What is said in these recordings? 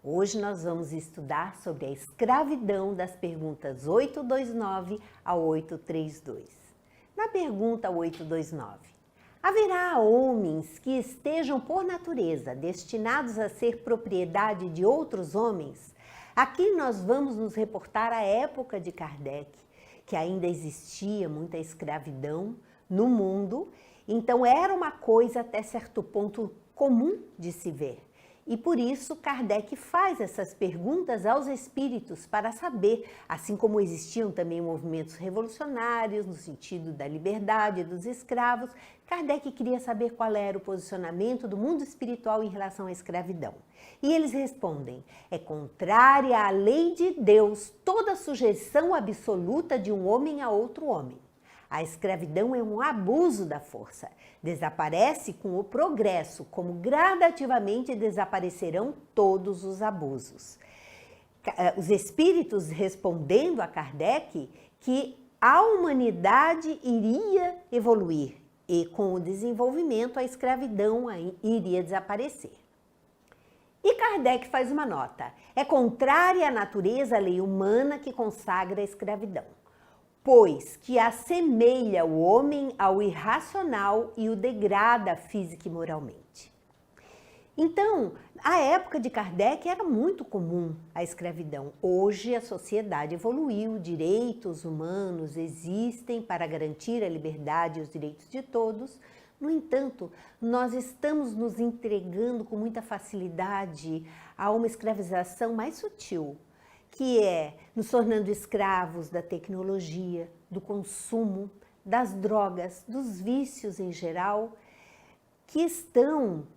Hoje nós vamos estudar sobre a escravidão das perguntas 829 a 832. Na pergunta 829, haverá homens que estejam por natureza destinados a ser propriedade de outros homens? Aqui nós vamos nos reportar à época de Kardec, que ainda existia muita escravidão no mundo, então era uma coisa até certo ponto comum de se ver. E por isso Kardec faz essas perguntas aos espíritos para saber, assim como existiam também movimentos revolucionários no sentido da liberdade dos escravos, Kardec queria saber qual era o posicionamento do mundo espiritual em relação à escravidão. E eles respondem: é contrária à lei de Deus toda sujeição absoluta de um homem a outro homem. A escravidão é um abuso da força. Desaparece com o progresso, como gradativamente desaparecerão todos os abusos. Os espíritos respondendo a Kardec que a humanidade iria evoluir e com o desenvolvimento a escravidão iria desaparecer. E Kardec faz uma nota: é contrária à natureza a lei humana que consagra a escravidão, pois que assemelha o homem ao irracional e o degrada física e moralmente. Então, a época de Kardec era muito comum a escravidão. Hoje a sociedade evoluiu, direitos humanos existem para garantir a liberdade e os direitos de todos. No entanto, nós estamos nos entregando com muita facilidade a uma escravização mais sutil, que é nos tornando escravos da tecnologia, do consumo, das drogas, dos vícios em geral, que estão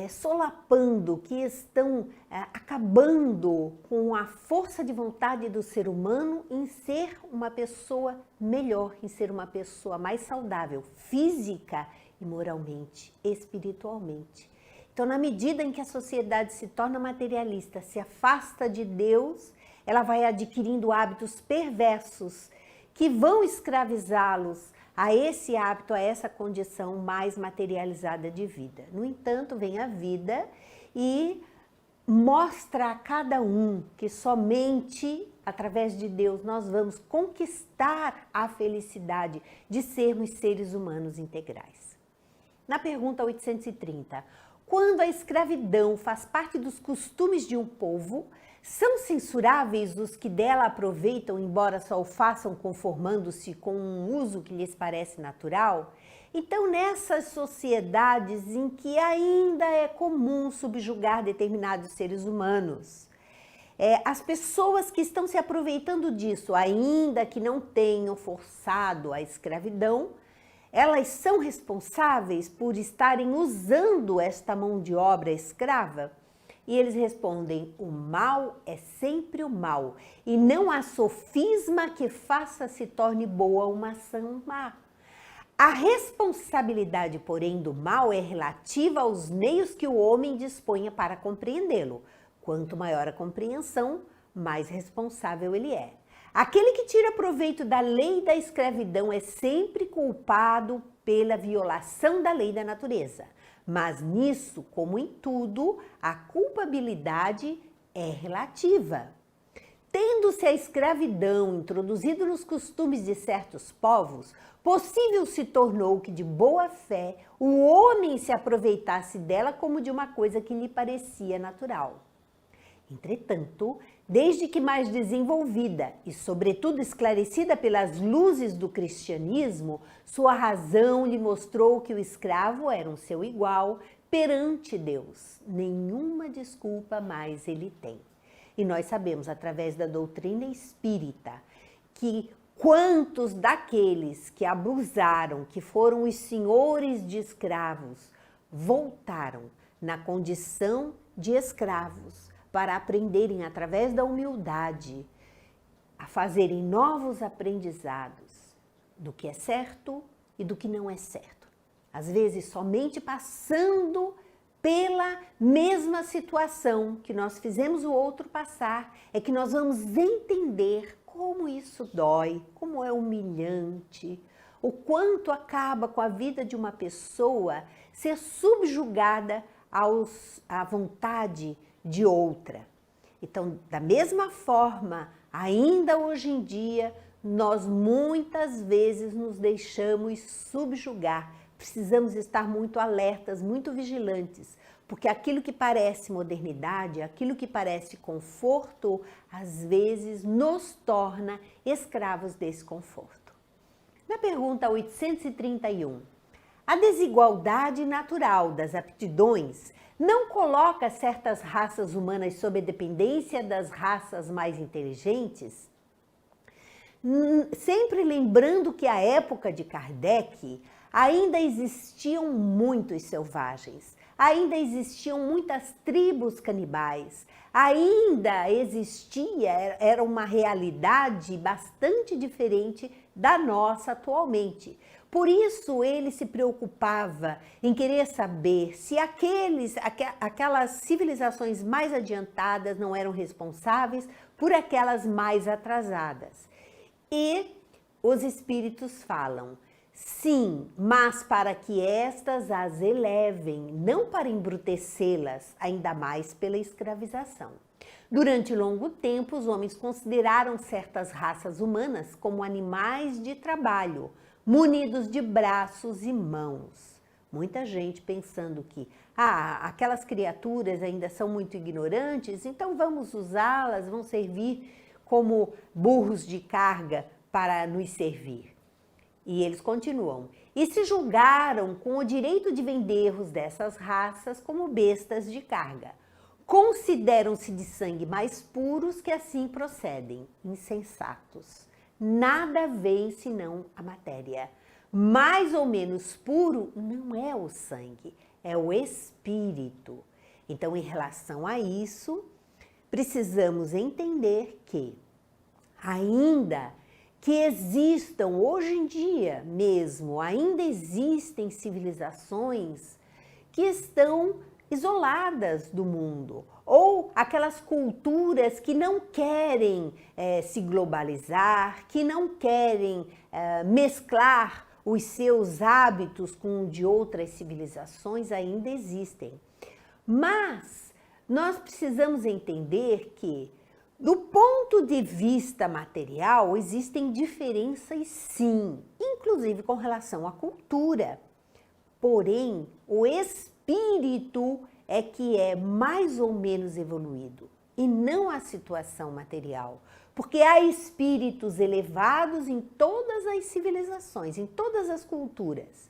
solapando, que estão acabando com a força de vontade do ser humano em ser uma pessoa melhor, em ser uma pessoa mais saudável, física e moralmente, espiritualmente. Então, na medida em que a sociedade se torna materialista, se afasta de Deus, ela vai adquirindo hábitos perversos que vão escravizá-los a esse hábito, a essa condição mais materializada de vida. No entanto, vem a vida e mostra a cada um que somente através de Deus nós vamos conquistar a felicidade de sermos seres humanos integrais. Na pergunta 830, quando a escravidão faz parte dos costumes de um povo, são censuráveis os que dela aproveitam, embora só o façam conformando-se com um uso que lhes parece natural? Então, nessas sociedades em que ainda é comum subjugar determinados seres humanos, as pessoas que estão se aproveitando disso, ainda que não tenham forçado a escravidão, elas são responsáveis por estarem usando esta mão de obra escrava? E eles respondem: o mal é sempre o mal, e não há sofisma que faça se torne boa uma ação má. A responsabilidade, porém, do mal é relativa aos meios que o homem disponha para compreendê-lo. Quanto maior a compreensão, mais responsável ele é. Aquele que tira proveito da lei da escravidão é sempre culpado pela violação da lei da natureza. Mas nisso, como em tudo, a culpabilidade é relativa. Tendo-se a escravidão introduzido nos costumes de certos povos, possível se tornou que de boa fé o homem se aproveitasse dela como de uma coisa que lhe parecia natural. Entretanto, desde que mais desenvolvida e, sobretudo, esclarecida pelas luzes do cristianismo, sua razão lhe mostrou que o escravo era um seu igual perante Deus. Nenhuma desculpa mais ele tem. E nós sabemos, através da doutrina espírita, que quantos daqueles que abusaram, que foram os senhores de escravos, voltaram na condição de escravos, para aprenderem através da humildade, a fazerem novos aprendizados do que é certo e do que não é certo. Às vezes, somente passando pela mesma situação que nós fizemos o outro passar, é que nós vamos entender como isso dói, como é humilhante, o quanto acaba com a vida de uma pessoa ser subjugada à vontade de outra. Então, da mesma forma, ainda hoje em dia, nós muitas vezes nos deixamos subjugar. Precisamos estar muito alertas, muito vigilantes, porque aquilo que parece modernidade, aquilo que parece conforto, às vezes nos torna escravos desse conforto. Na pergunta 831, a desigualdade natural das aptidões não coloca certas raças humanas sob a dependência das raças mais inteligentes? Sempre lembrando que a época de Kardec ainda existiam muitos selvagens, ainda existiam muitas tribos canibais, ainda existia, era uma realidade bastante diferente da nossa atualmente. Por isso ele se preocupava em querer saber se aquelas civilizações mais adiantadas não eram responsáveis por aquelas mais atrasadas. E os espíritos falam, sim, mas para que estas as elevem, não para embrutecê-las, ainda mais pela escravização. Durante longo tempo, os homens consideraram certas raças humanas como animais de trabalho, munidos de braços e mãos. Muita gente pensando que aquelas criaturas ainda são muito ignorantes, então vamos usá-las, vão servir como burros de carga para nos servir. E eles continuam. E se julgaram com o direito de vender-os dessas raças como bestas de carga. Consideram-se de sangue mais puros que assim procedem, insensatos. Nada vem senão a matéria. Mais ou menos puro não é o sangue, é o espírito. Então, em relação a isso, precisamos entender que, ainda que existam hoje em dia mesmo, ainda existem civilizações que estão isoladas do mundo, ou aquelas culturas que não querem se globalizar, que não querem mesclar os seus hábitos com o de outras civilizações, ainda existem. Mas nós precisamos entender que, do ponto de vista material, existem diferenças sim, inclusive com relação à cultura. Porém, o espírito é que é mais ou menos evoluído, e não a situação material. Porque há espíritos elevados em todas as civilizações, em todas as culturas.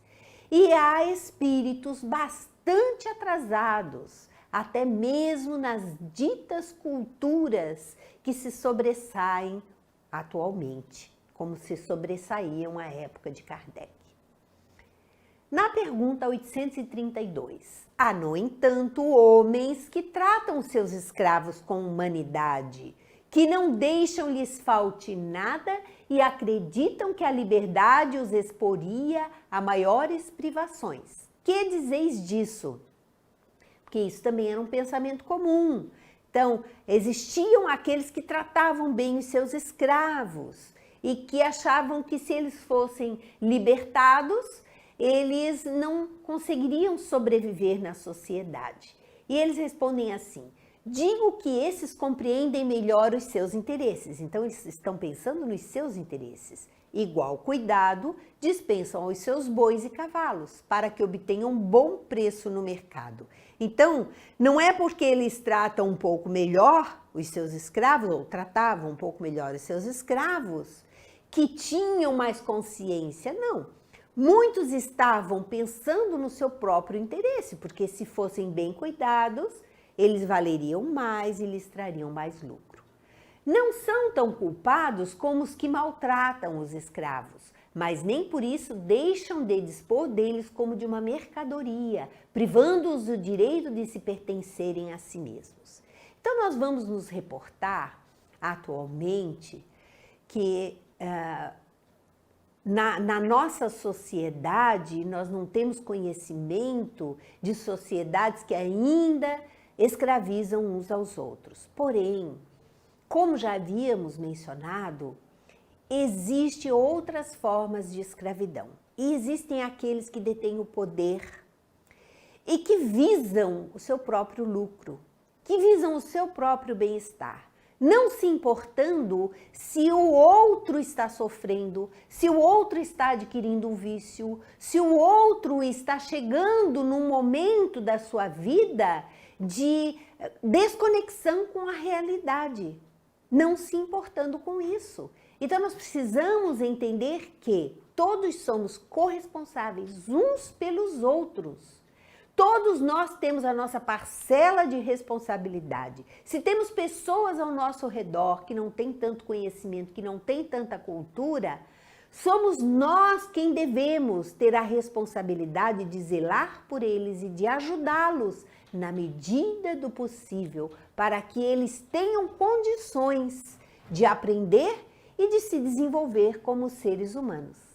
E há espíritos bastante atrasados, até mesmo nas ditas culturas que se sobressaem atualmente, como se sobressaíam à época de Kardec. Na pergunta 832, há, no entanto, homens que tratam seus escravos com humanidade, que não deixam-lhes falte nada e acreditam que a liberdade os exporia a maiores privações. Que dizeis disso? Porque isso também era um pensamento comum. Então, existiam aqueles que tratavam bem os seus escravos e que achavam que se eles fossem libertados, eles não conseguiriam sobreviver na sociedade. E eles respondem assim: digo que esses compreendem melhor os seus interesses. Então, eles estão pensando nos seus interesses. Igual cuidado dispensam aos seus bois e cavalos, para que obtenham bom preço no mercado. Então, não é porque eles tratam um pouco melhor os seus escravos, ou tratavam um pouco melhor os seus escravos, que tinham mais consciência, não. Muitos estavam pensando no seu próprio interesse, porque se fossem bem cuidados, eles valeriam mais e lhes trariam mais lucro. Não são tão culpados como os que maltratam os escravos, mas nem por isso deixam de dispor deles como de uma mercadoria, privando-os do direito de se pertencerem a si mesmos. Então nós vamos nos reportar atualmente que na nossa sociedade nós não temos conhecimento de sociedades que ainda escravizam uns aos outros. Porém, como já havíamos mencionado, existem outras formas de escravidão. E existem aqueles que detêm o poder e que visam o seu próprio lucro, que visam o seu próprio bem-estar, não se importando se o outro está sofrendo, se o outro está adquirindo um vício, se o outro está chegando num momento da sua vida de desconexão com a realidade, não se importando com isso. Então nós precisamos entender que todos somos corresponsáveis uns pelos outros. Todos nós temos a nossa parcela de responsabilidade. Se temos pessoas ao nosso redor que não têm tanto conhecimento, que não têm tanta cultura, somos nós quem devemos ter a responsabilidade de zelar por eles e de ajudá-los na medida do possível, para que eles tenham condições de aprender e de se desenvolver como seres humanos.